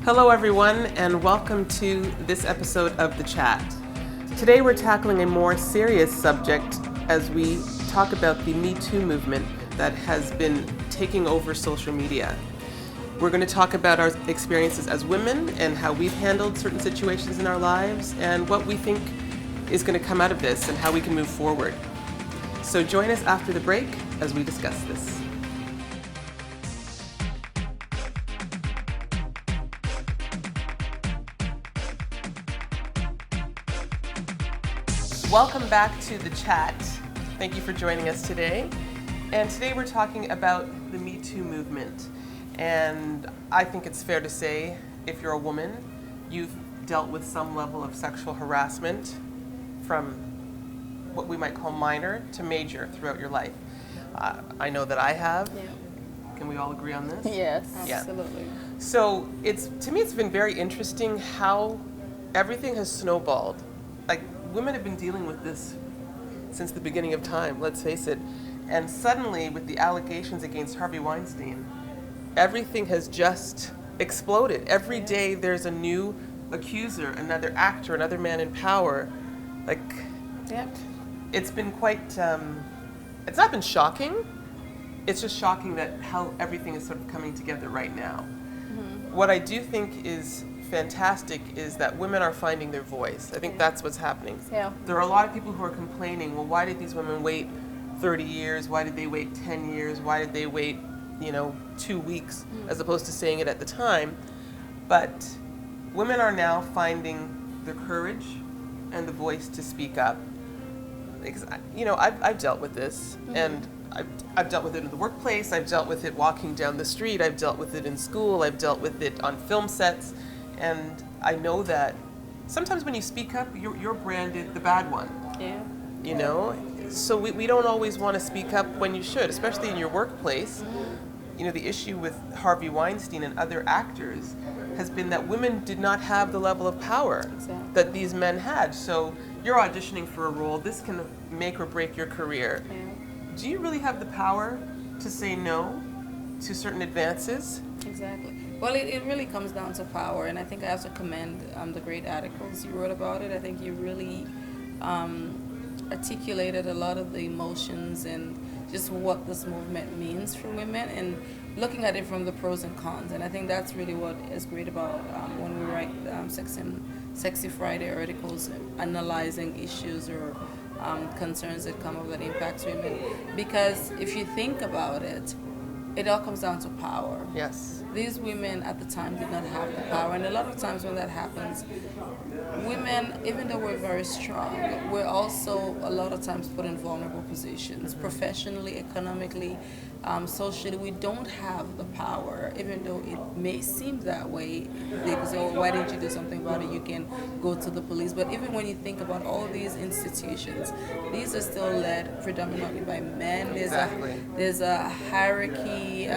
Hello everyone, and welcome to this episode of The Chat. Today we're tackling a more serious subject as we talk about the Me Too movement that has been taking over social media. We're going to talk about our experiences as women and how we've handled certain situations in our lives and what we think is going to come out of this and how we can move forward. So join us after the break as we discuss this. Welcome back to The Chat. Thank you for joining us today. And today we're talking about the Me Too movement. And I think it's fair to say, if you're a woman, you've dealt with some level of sexual harassment from what we might call minor to major throughout your life. I know that I have. Yeah. Can we all agree on this? Yes, absolutely. Yeah. So to me, it's been very interesting how everything has snowballed. Like, women have been dealing with this since the beginning of time, let's face it. And suddenly, with the allegations against Harvey Weinstein, everything has just exploded. Every day there's a new accuser, another actor, another man in power. Like, Yep. It's been quite, it's not been shocking. It's just shocking that how everything is sort of coming together right now. Mm-hmm. What I do think is fantastic is that women are finding their voice. I think that's what's happening. Yeah. There are a lot of people who are complaining, well, why did these women wait 30 years? Why did they wait 10 years? Why did they wait, 2 weeks, as opposed to saying it at the time? But women are now finding the courage and the voice to speak up. Because, I've dealt with this, and I've dealt with it in the workplace, I've dealt with it walking down the street, I've dealt with it in school, I've dealt with it on film sets. And I know that sometimes when you speak up, you're branded the bad one. Yeah. So we don't always want to speak up when you should, especially in your workplace. The issue with Harvey Weinstein and other actors has been that women did not have the level of power that these men had. So you're auditioning for a role. This can make or break your career. Yeah. Do you really have the power to say no to certain advances? Exactly. Well, it really comes down to power, and I think I have to commend the great articles you wrote about it. I think you really articulated a lot of the emotions and just what this movement means for women, and looking at it from the pros and cons. And I think that's really what is great about when we write Sexy Friday articles, analyzing issues or concerns that come up that impacts women. Because if you think about it, it all comes down to power. Yes. These women at the time did not have the power, and a lot of times when that happens, women, even though we're very strong, we're also a lot of times put in vulnerable positions, professionally, economically, socially. We don't have the power, even though it may seem that way. They can say, oh, why didn't you do something about it? You can go to the police. But even when you think about all these institutions, these are still led predominantly by men. There's a hierarchy.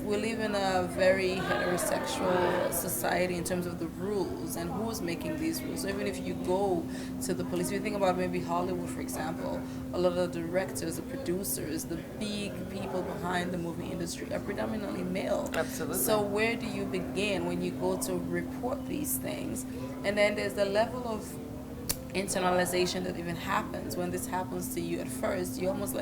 We live in a very heterosexual society in terms of the rules and who's making these rules. So even if you go to the police, if you think about maybe Hollywood, for example, a lot of the directors, the producers, the big people behind the movie industry are predominantly male. Absolutely. So where do you begin when you go to report these things? And then there's the level of internalization that even happens. When this happens to you at first, you almost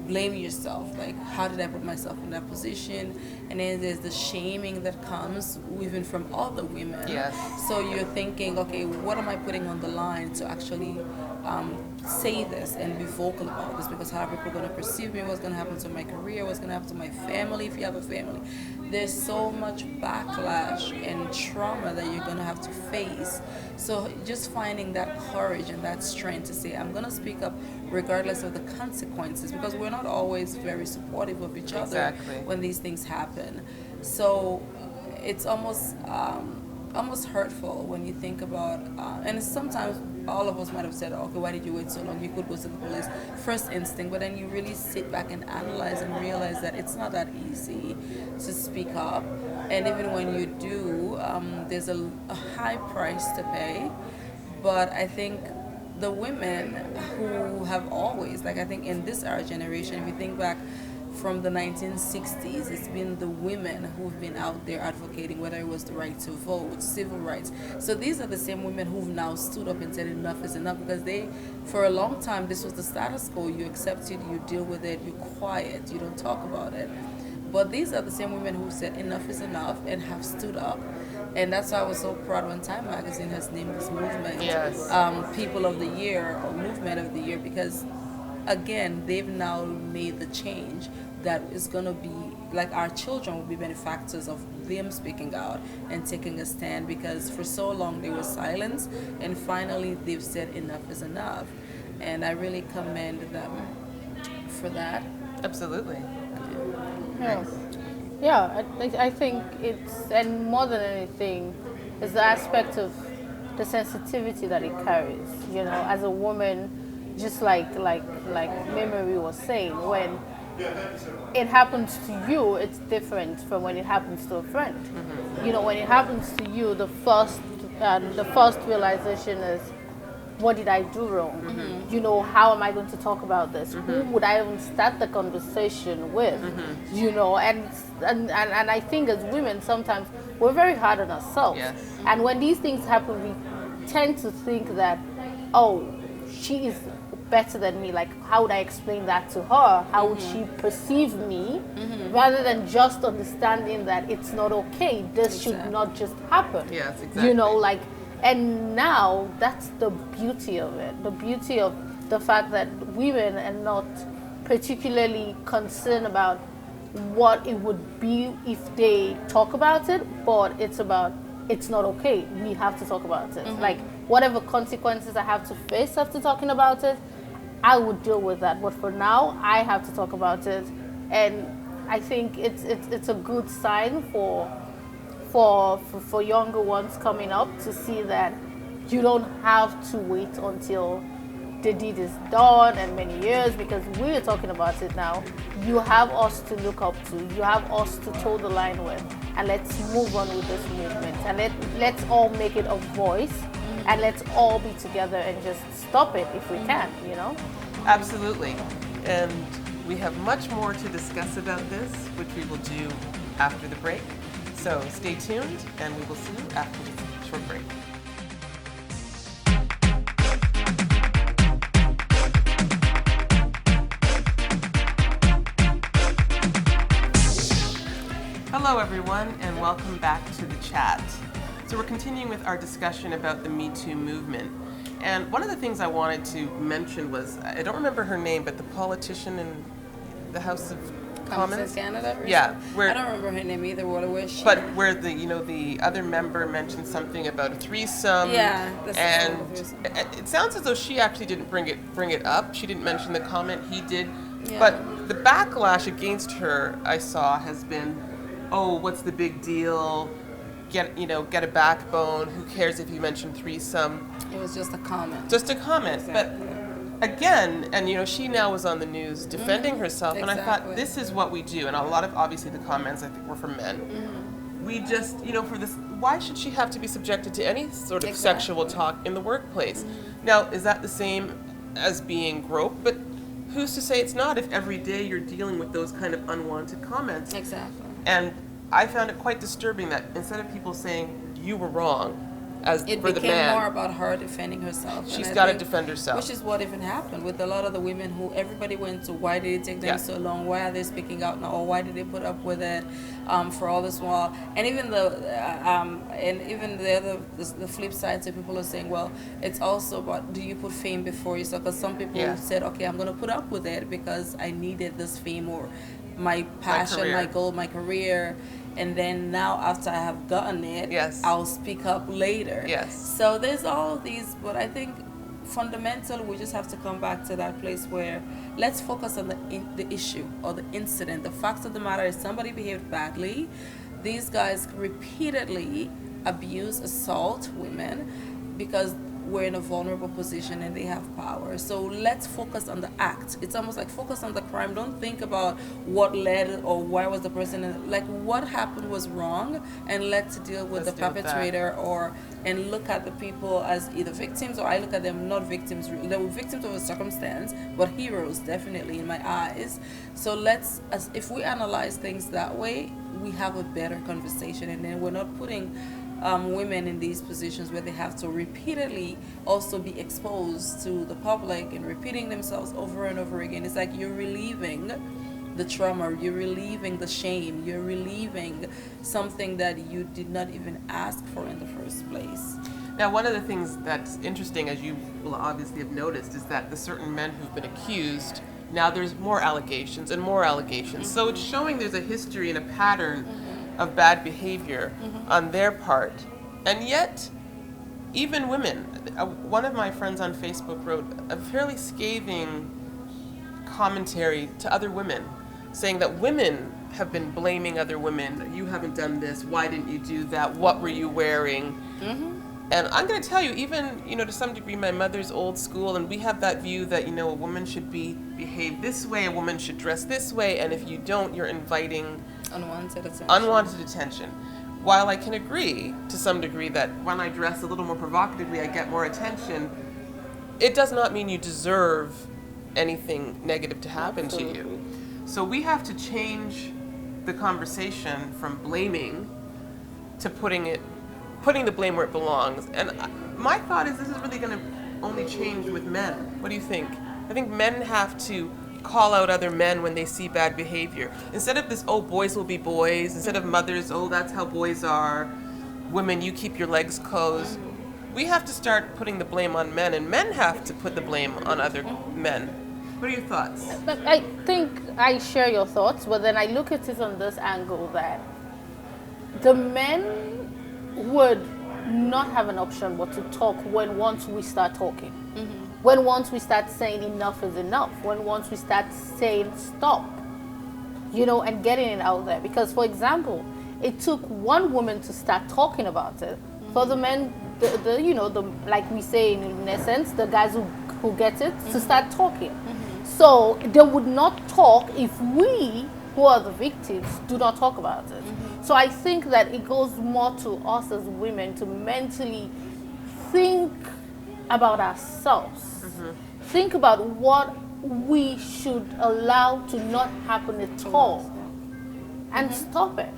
blame yourself, how did I put myself in that position? And then there's the shaming that comes even from other women. Yes. So you're thinking, okay, what am I putting on the line to actually say this and be vocal about this? Because how are people going to perceive me? What's going to happen to my career? What's going to happen to my family if you have a family? There's so much backlash and trauma that you're going to have to face. So just finding that courage and that strength to say, I'm going to speak up regardless of the consequences, because we're not always very supportive of each other when these things happen. So it's almost hurtful when you think about, and sometimes all of us might have said, okay, why did you wait so long? You could go to the police, first instinct, but then you really sit back and analyze and realize that it's not that easy to speak up. And even when you do, there's a high price to pay. But I think the women who have always, I think in this our generation, if you think back from the 1960s, it's been the women who've been out there advocating, whether it was the right to vote, civil rights. So these are the same women who've now stood up and said enough is enough, because they, for a long time, this was the status quo. You accept it, you deal with it, you're quiet, you don't talk about it. But these are the same women who said enough is enough and have stood up. And that's why I was so proud when Time Magazine has named this movement People of the Year or Movement of the Year, because again, they've now made the change that is going to be, like, our children will be benefactors of them speaking out and taking a stand, because for so long they were silenced, and finally they've said enough is enough. And I really commend them for that. Absolutely. Yeah, yeah. I think it's, and more than anything, is the aspect of the sensitivity that it carries. You know, as a woman, just like Memory was saying, when it happens to you, it's different from when it happens to a friend. Mm-hmm. You know, when it happens to you, the first realization is, what did I do wrong? Mm-hmm. You know, how am I going to talk about this? Mm-hmm. Who would I even start the conversation with? Mm-hmm. You know, and I think as women, sometimes we're very hard on ourselves. Yes. And when these things happen, we tend to think that, oh, she is better than me. Like, how would I explain that to her? How would she perceive me? Mm-hmm. Rather than just understanding that it's not okay. This should not just happen. Yes, exactly. You know, like, and now that's the beauty of it. The beauty of the fact that women are not particularly concerned about what it would be if they talk about it, but it's about, it's not okay. We have to talk about it. Mm-hmm. Like, whatever consequences I have to face after talking about it, I would deal with that. But for now, I have to talk about it. And I think it's a good sign for younger ones coming up to see that you don't have to wait until the deed is done and many years, because we're talking about it now. You have us to look up to. You have us to toe the line with. And let's move on with this movement. And let's all make it a voice. And let's all be together and just stop it if we can, you know? Absolutely. And we have much more to discuss about this, which we will do after the break. So stay tuned, and we will see you after this short break. Hello, everyone, and welcome back to the chat. So we're continuing with our discussion about the Me Too movement. And one of the things I wanted to mention was, I don't remember her name, but the politician in the House of Commons, Canada. Yeah, I don't remember her name either. What was she? But where the other member mentioned something about a threesome. Yeah, and it sounds as though she actually didn't bring it up. She didn't mention the comment. He did. Yeah. But the backlash against her, I saw, has been, oh, what's the big deal? Get a backbone. Who cares if you mention threesome? It was just a comment. Just a comment, Exactly. but. Again, and she now was on the news defending herself, exactly. And I thought, this is what we do. And a lot of, obviously, the comments, I think, were from men. Mm-hmm. We just, for this, why should she have to be subjected to any sort of sexual talk in the workplace? Mm-hmm. Now, is that the same as being groped? But who's to say it's not if every day you're dealing with those kind of unwanted comments? Exactly. And I found it quite disturbing that instead of people saying, you were wrong, it became more about her defending herself. She's got to defend herself. Which is what even happened with a lot of the women who everybody went to, why did it take them so long? Why are they speaking out now? Or why did they put up with it for all this while? And even the flip side, so people are saying, well, it's also about, do you put fame before yourself? Because some people said, okay, I'm going to put up with it because I needed this fame or my passion, my goal, my career. And then now after I have gotten it, I'll speak up later. Yes. So there's all of these, but I think fundamentally we just have to come back to that place where let's focus on the issue or the incident. The fact of the matter is somebody behaved badly. These guys repeatedly abuse, assault women because we're in a vulnerable position and they have power. So let's focus on the act. It's almost like focus on the crime. Don't think about what led or why was the person like what happened was wrong, and let's deal with the perpetrator and look at the people as either victims, or I look at them not victims. They were victims of a circumstance, but heroes definitely in my eyes. So if we analyze things that way, we have a better conversation, and then we're not putting women in these positions where they have to repeatedly also be exposed to the public and repeating themselves over and over again. It's like you're relieving the trauma, you're relieving the shame, you're relieving something that you did not even ask for in the first place. Now, one of the things that's interesting, as you will obviously have noticed, is that the certain men who've been accused, now there's more allegations and more allegations. Mm-hmm. So it's showing there's a history and a pattern of bad behavior on their part. And yet, even women, one of my friends on Facebook wrote a fairly scathing commentary to other women, saying that women have been blaming other women. You haven't done this, why didn't you do that, what were you wearing? Mm-hmm. And I'm going to tell you, even, to some degree, my mother's old school, and we have that view that, a woman should behave this way, a woman should dress this way, and if you don't, you're inviting unwanted attention. While I can agree, to some degree, that when I dress a little more provocatively, I get more attention, it does not mean you deserve anything negative to happen to you. So we have to change the conversation from blaming to putting the blame where it belongs. And my thought is this is really going to only change with men. What do you think? I think men have to call out other men when they see bad behavior. Instead of this, boys will be boys. Instead of mothers, that's how boys are. Women, you keep your legs closed. We have to start putting the blame on men, and men have to put the blame on other men. What are your thoughts? But I think I share your thoughts, but then I look at it on this angle that the men would not have an option but to talk once we start talking. Mm-hmm. When once we start saying enough is enough. When once we start saying stop. And getting it out there. Because, for example, it took one woman to start talking about it. Mm-hmm. For the men, like we say in Illuminessence, the guys who get it, to start talking. Mm-hmm. So they would not talk if we, who are the victims, do not talk about it. Mm-hmm. So I think that it goes more to us as women to mentally think about ourselves. Mm-hmm. Think about what we should allow to not happen at all and stop it.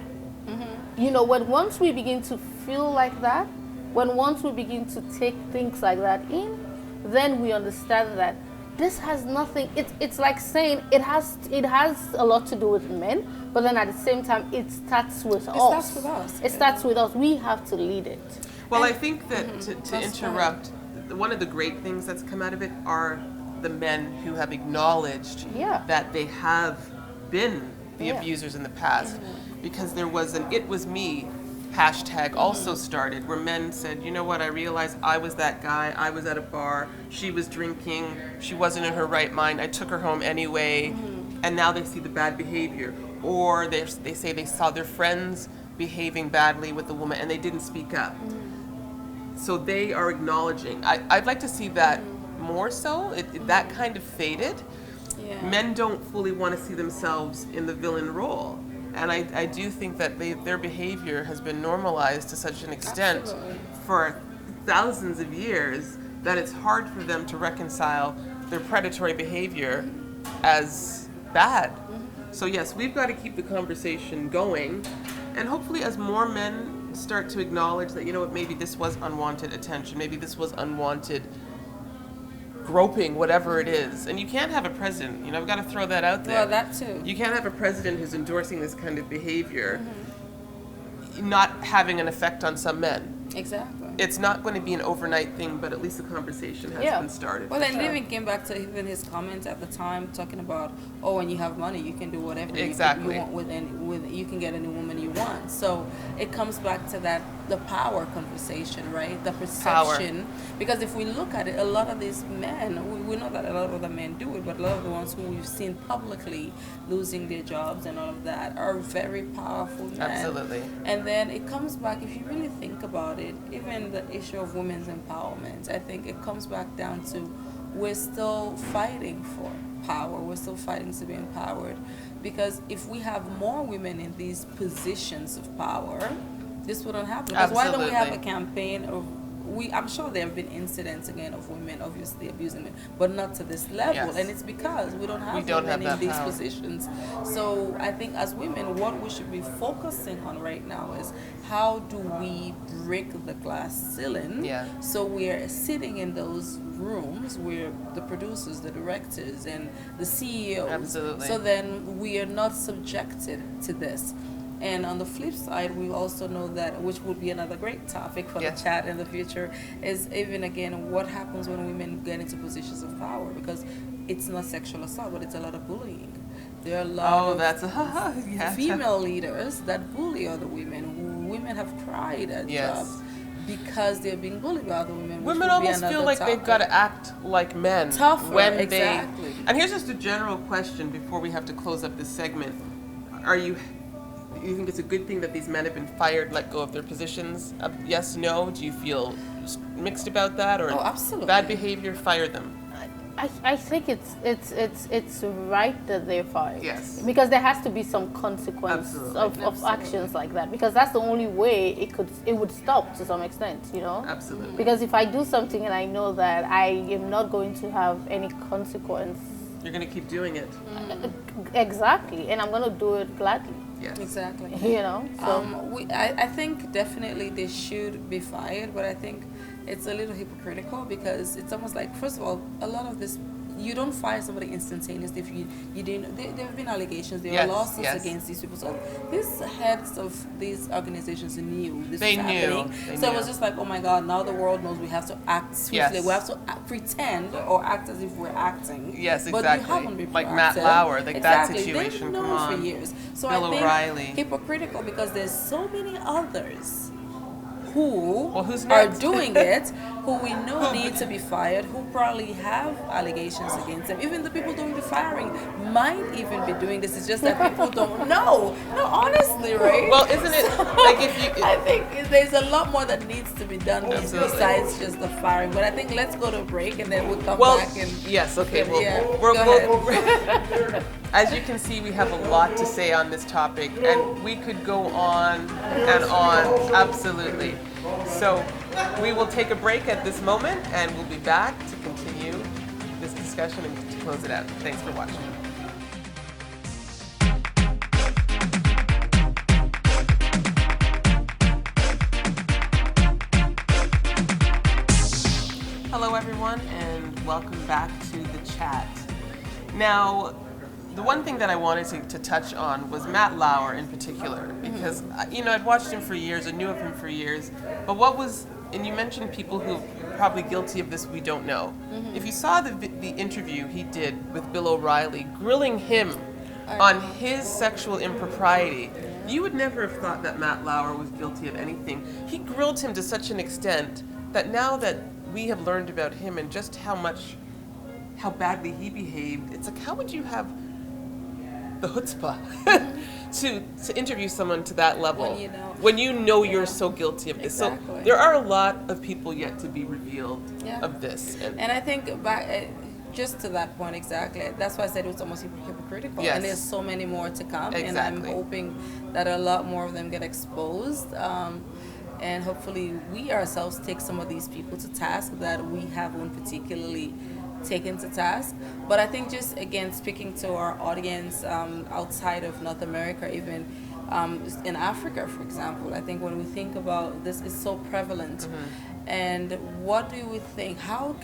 Mm-hmm. When once we begin to feel like that, when once we begin to take things like that in, then we understand that this has nothing, it's like saying it has a lot to do with men, but then at the same time it starts with us. It starts with us. We have to lead it. Well, I think that to interrupt, one of the great things that's come out of it are the men who have acknowledged that they have been the abusers in the past. Mm-hmm. Because there was an "it was me" hashtag also started, where men said, you know what, I realized I was that guy, I was at a bar, she was drinking, she wasn't in her right mind, I took her home anyway, and now they see the bad behavior. Or they say they saw their friends behaving badly with the woman and they didn't speak up. So they are acknowledging. I'd like to see that more so. That kind of faded. Yeah. Men don't fully want to see themselves in the villain role. And I do think that their behavior has been normalized to such an extent for thousands of years that it's hard for them to reconcile their predatory behavior as bad. So yes, we've got to keep the conversation going. And hopefully as more men start to acknowledge that, maybe this was unwanted attention, maybe this was unwanted groping, whatever it is. And you can't have a president, I've got to throw that out there. Well, that too. You can't have a president who's endorsing this kind of behavior not having an effect on some men. Exactly. It's not going to be an overnight thing, but at least the conversation has been started. Well, and it even came back to even his comments at the time talking about, when you have money, you can do whatever you want with you can get any woman you want. So it comes back to that the power conversation, right? The perception. Because if we look at it, a lot of these men, we know that a lot of the men do it, but a lot of the ones who we've seen publicly losing their jobs and all of that are very powerful men. Absolutely. And then it comes back, if you really think about it, even the issue of women's empowerment, I think it comes back down to we're still fighting for power. We're still fighting to be empowered. Because if we have more women in these positions of power, this wouldn't happen. Because why don't we have a campaign of I'm sure there have been incidents again of women obviously abusing men, but not to this level. Yes. And it's because we don't have women in these positions. So I think as women, what we should be focusing on right now is how do we break the glass ceiling so we're sitting in those rooms where the producers, the directors, and the CEOs. Absolutely. So then we are not subjected to this. And on the flip side, we also know that, which would be another great topic for the chat in the future, is even again what happens when women get into positions of power, because it's not sexual assault, but it's a lot of bullying. There are a lot of female leaders that bully other women. Women have cried at jobs because they're being bullied by other women. Women almost feel like they've got to act like men. Tougher, when exactly. And here's just a general question before we have to close up this segment. Do you think it's a good thing that these men have been fired, let go of their positions? Yes, no? Do you feel mixed about that? Or absolutely. Bad behavior, fire them? I think it's right that they're fired. Yes. Because there has to be some consequence of actions like that. Because that's the only way it would stop to some extent, you know? Absolutely. Because if I do something and I know that I am not going to have any consequence, you're going to keep doing it. Exactly. And I'm going to do it gladly. Yes. Exactly. You know? So I think definitely they should be fired, but I think it's a little hypocritical because it's almost like, first of all, a lot of this, you don't fire somebody instantaneously if you didn't. There have been allegations, there are lawsuits against these people. So these heads of these organizations knew this was happening. So it was just like, oh my God, now the world knows we have to act swiftly. Yes. We have to pretend or act as if we're acting. Yes, exactly. But you haven't been like Matt Lauer, like that situation. They've known for years. So Bill I think O'Reilly. Hypocritical because there's so many others who who's are next? doing it, who we know need to be fired, who probably have allegations against them. Even the people doing the firing might even be doing this. It's just that people don't know. No, honestly, right? Well, isn't it like if you... I think there's a lot more that needs to be done besides just the firing. But I think let's go to a break and then we'll come back and... Yes, okay. As you can see, we have a lot to say on this topic, and we could go on and on, absolutely. So we will take a break at this moment, and we'll be back to continue this discussion and to close it out. Thanks for watching. Hello, everyone, and welcome back to the chat. Now, the one thing that I wanted to touch on was Matt Lauer in particular, because I'd watched him for years, I knew of him for years, but and you mentioned people who are probably guilty of this we don't know. If you saw the interview he did with Bill O'Reilly, grilling him on his sexual impropriety, you would never have thought that Matt Lauer was guilty of anything. He grilled him to such an extent that now that we have learned about him and just how badly he behaved, it's like, how would you have the chutzpah to interview someone to that level when you know you're so guilty of this? Exactly. So there are a lot of people yet to be revealed of this. And I think back just to that point exactly, that's why I said it was almost hypocritical. Yes. And there's so many more to come, Exactly. and I'm hoping that a lot more of them get exposed. And hopefully we ourselves take some of these people to task that we haven't particularly taken to task. But I think just again speaking to our audience outside of North America, even in Africa, for example, I think when we think about this, it's so prevalent. And what do we think? How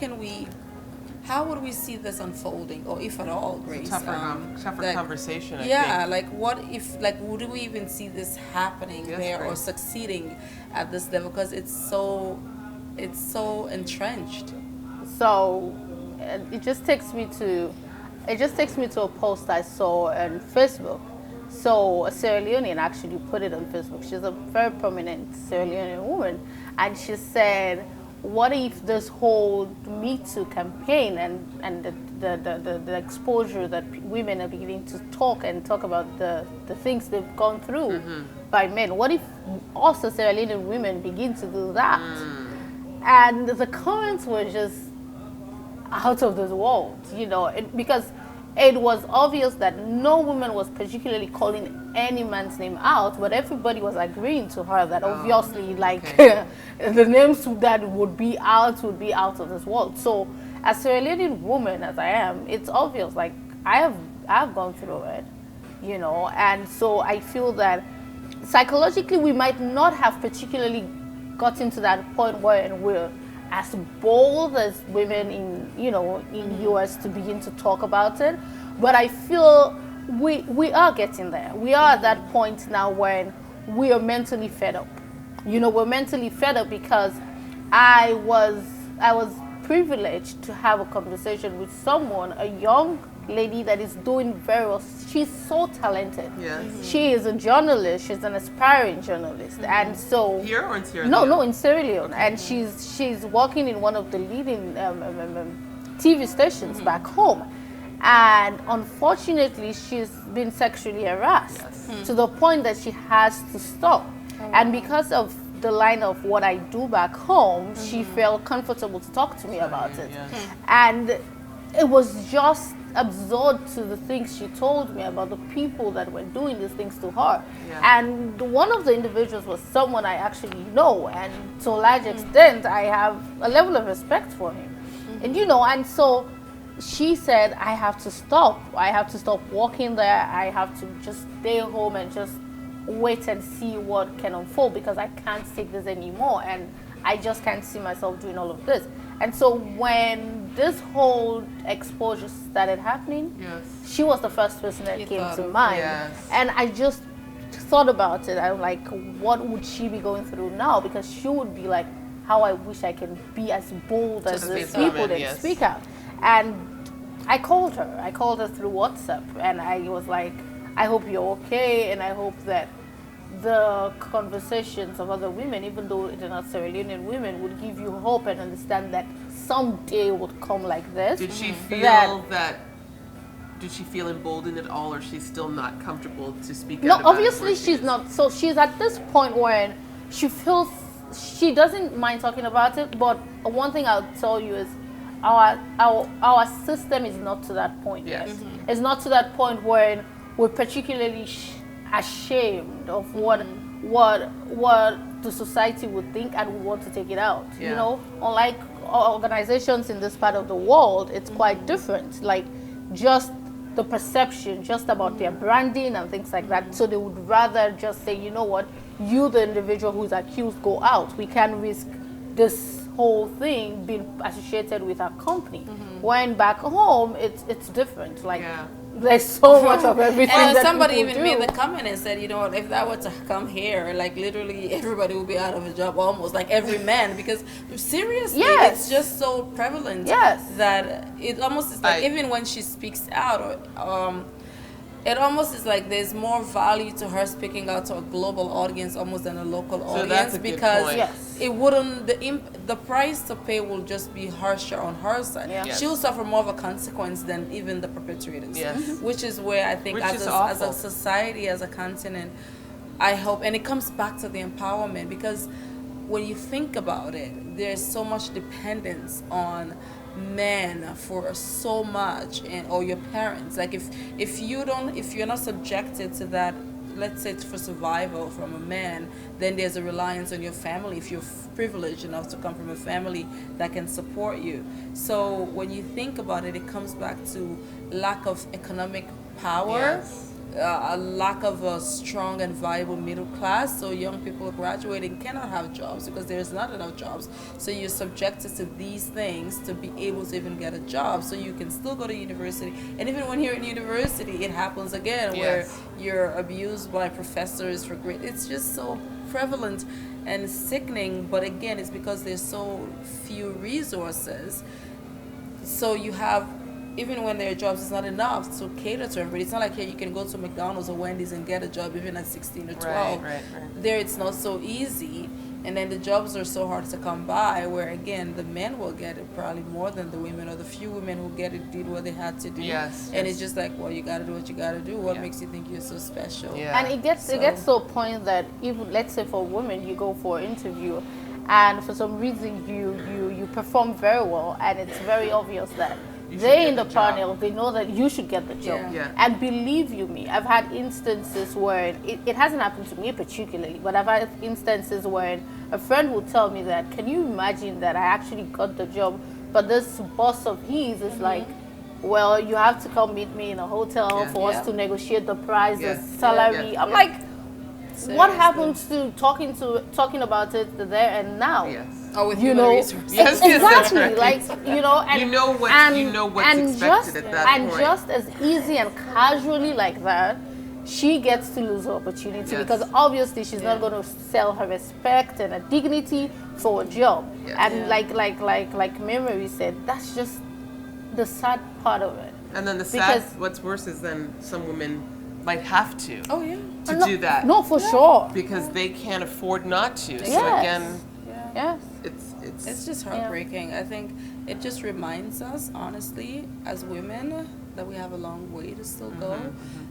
would we see this unfolding, or if at all, Grace? Tougher conversation, I think. Like what if, like, would we even see this happening there or succeeding at this level? Because it's so entrenched. So it just takes me to a post I saw on Facebook So a Sierra Leonean actually put it on Facebook. She's a very prominent Sierra Leonean woman, and she said, what if this whole Me Too campaign and the exposure that women are beginning to talk about the things they've gone through by men, what if also Sierra Leonean women begin to do that? And the comments were just out of this world, because it was obvious that no woman was particularly calling any man's name out, but everybody was agreeing to her that obviously, the names that would be out of this world. So, as a Leonean woman as I am, it's obvious. Like I've gone through it, and so I feel that psychologically we might not have particularly gotten to that point where we're as bold as women in US to begin to talk about it, but I feel we are getting there. We are at that point now when we are mentally fed up. We're mentally fed up because I was privileged to have a conversation with someone, a young lady that is doing very well. She's so talented. Yes. She is a journalist. She's an aspiring journalist, and so here or in Sierra Leone? No, in Sierra Leone, and she's working in one of the leading TV stations back home, and unfortunately, she's been sexually harassed to the point that she has to stop, and because of the line of what I do back home, she felt comfortable to talk to me about it, and it was just absurd to the things she told me about the people that were doing these things to her. And one of the individuals was someone I actually know, and to a large extent I have a level of respect for him. And and so she said, I have to stop walking there. I have to just stay home and just wait and see what can unfold, because I can't take this anymore, and I just can't see myself doing all of this. And so when this whole exposure started happening, she was the first person that came to mind. And I just thought about it. I'm like, what would she be going through now? Because she would be like, how I wish I can be as bold as these people that speak out. And I called her through WhatsApp, and I was like, I hope you're okay, and I hope that the conversations of other women, even though they're not Sierra Leonean women, would give you hope and understand that someday would come like this. Did she feel emboldened at all, or she's still not comfortable to speak out about it? No, obviously she's not. So she's at this point where she feels she doesn't mind talking about it, but one thing I'll tell you is our system is not to that point yet. It's not to that point where we're particularly ashamed of what the society would think, and we want to take it out. Unlike organizations in this part of the world, it's quite different. Like just the perception, just about their branding and things like that. So they would rather just say, you know what, you the individual who's accused, go out. We can't risk this whole thing being associated with our company. When back home, it's different. Like. There's so much of everything. And that somebody even do. made the comment and said, if that were to come here, like literally everybody would be out of a job, almost like every man, because seriously, it's just so prevalent that it almost is like even when she speaks out, it almost is like there's more value to her speaking out to a global audience almost than a local audience, that's a good because point. it wouldn't, the price to pay will just be harsher on her side. She'll suffer more of a consequence than even the perpetrators, which is where I think as a society, as a continent, I hope, and it comes back to the empowerment, because when you think about it, there's so much dependence on men for so much, or your parents. Like if you're not subjected to that, let's say for survival from a man, then there's a reliance on your family if you're privileged enough to come from a family that can support you. So when you think about it, it comes back to lack of economic power, a lack of a strong and viable middle class. So young people graduating cannot have jobs because there's not enough jobs. So you're subjected to these things to be able to even get a job. So you can still go to university. And even when you're in university, it happens again where you're abused by professors for grade. It's just so prevalent and sickening. But again, it's because there's so few resources. So you have even when there are jobs, it's not enough to cater to everybody. It's not like here you can go to McDonald's or Wendy's and get a job even at 16 or 12. Right. There it's not so easy. And then the jobs are so hard to come by, where again the men will get it probably more than the women, or the few women who get it did what they had to do. Yes. And it's just like, well, you got to do what you got to do. What makes you think you're so special? Yeah. And it gets to a point that even, let's say for women, you go for an interview, and for some reason you perform very well, and it's very obvious that they in the panel, they know that you should get the job. Yeah. And believe you me, I've had instances where it hasn't happened to me particularly, but I've had instances where a friend will tell me that, can you imagine that I actually got the job, but this boss of his is like, well, you have to come meet me in a hotel for us to negotiate the price, the salary. I'm like, Seriously. what happens to talking about it there and now? Yes. Or with You human know, resources. Yes, exactly. yes, Like, you know, and you know what's and expected at that and point. just as easy and casually like that, she gets to lose her opportunity Yes. because obviously she's not going to sell her respect and her dignity for a job. Yes. And like Mary said, that's just the sad part of it. And then Because- what's worse is then some women might have to Oh yeah. do that No, for sure. because they can't afford not to. So Yes. again, Yes. It's just heartbreaking. I think it just reminds us, honestly, as women, that we have a long way to still go.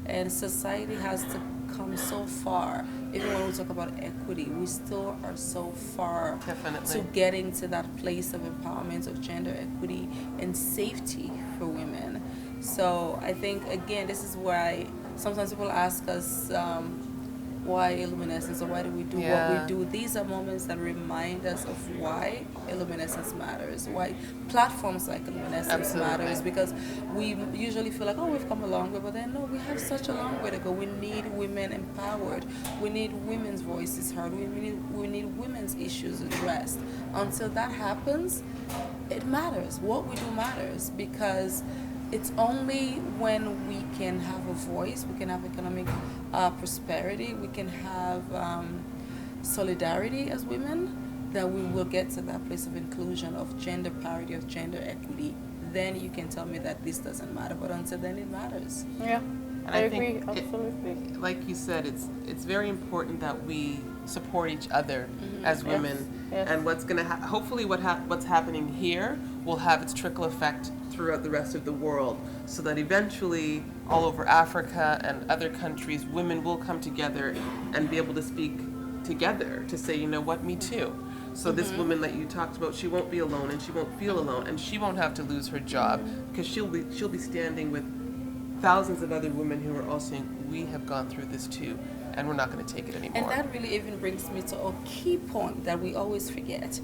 And society has to come so far. Even when we talk about equity, we still are so far Definitely. to getting to that place of empowerment, of gender equity and safety for women. So I think, again, this is why sometimes people ask us, why Illuminessence, or why do we do what we do? These are moments that remind us of why Illuminessence matters, why platforms like Illuminessence matters, because we usually feel like, oh, we've come a long way, but then no, we have such a long way to go. We need women empowered. We need women's voices heard. We need women's issues addressed. Until that happens, it matters. What we do matters, because it's only when we can have a voice, we can have economic prosperity, we can have solidarity as women, that we will get to that place of inclusion, of gender parity, of gender equity. Then you can tell me that this doesn't matter, but until then it matters. Yeah. And I think agree, absolutely. like you said, it's very important that we support each other as women. Yes. And what's going to hopefully what's happening here will have its trickle effect throughout the rest of the world, so that eventually all over Africa and other countries, women will come together and be able to speak together to say, you know what, me too. So this woman that you talked about, she won't be alone, and she won't feel alone, and she won't have to lose her job, because she'll be standing with thousands of other women who are all saying, we have gone through this too, and we're not going to take it anymore. And that really even brings me to a key point that we always forget.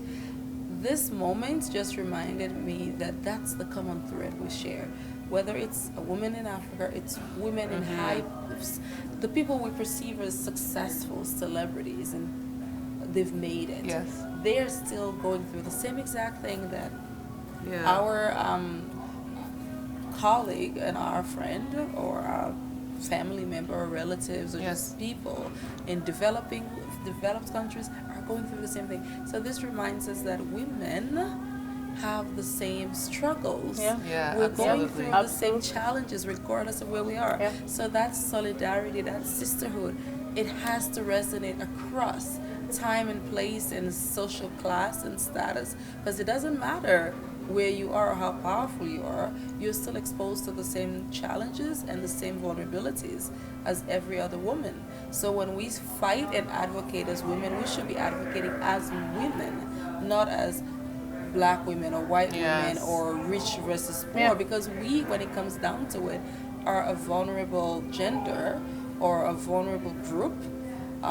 This moment just reminded me that that's the common thread we share. Whether it's a woman in Africa, it's women in the people we perceive as successful celebrities, and they've made it. Yes. They're still going through the same exact thing that Yeah. our colleague and our friend or our family member or relatives or just people in developed countries are going through the same thing. So this reminds us that women have the same struggles. Yeah, We're absolutely. going through the same challenges regardless of where we are. Yeah. So that solidarity, that sisterhood, it has to resonate across time and place and social class and status, because it doesn't matter where you are or how powerful you are, you're still exposed to the same challenges and the same vulnerabilities as every other woman. So when we fight and advocate as women, we should be advocating as women, not as black women or white women or rich versus poor, because we, when it comes down to it, are a vulnerable gender or a vulnerable group.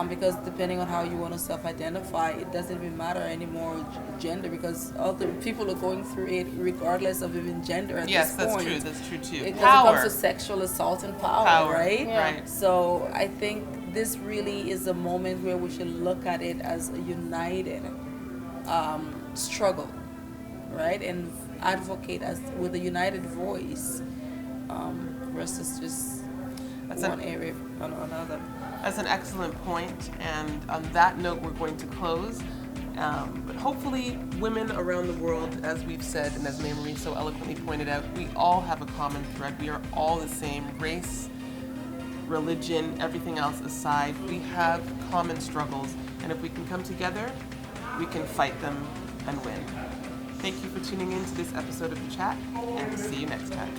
Because depending on how you want to self-identify, it doesn't even matter anymore gender, because all the people are going through it regardless of even gender at this point. Yes, that's true too. Because Power. it comes to sexual assault and power, right? Right. So I think this really is a moment where we should look at it as a united struggle, right? And advocate with a united voice versus just one area or another. That's an excellent point, and on that note, we're going to close. But hopefully women around the world, as we've said, and as Mary Marie so eloquently pointed out, we all have a common thread. We are all the same. Race, religion, everything else aside, we have common struggles. And if we can come together, we can fight them and win. Thank you for tuning in to this episode of The Chat, and see you next time.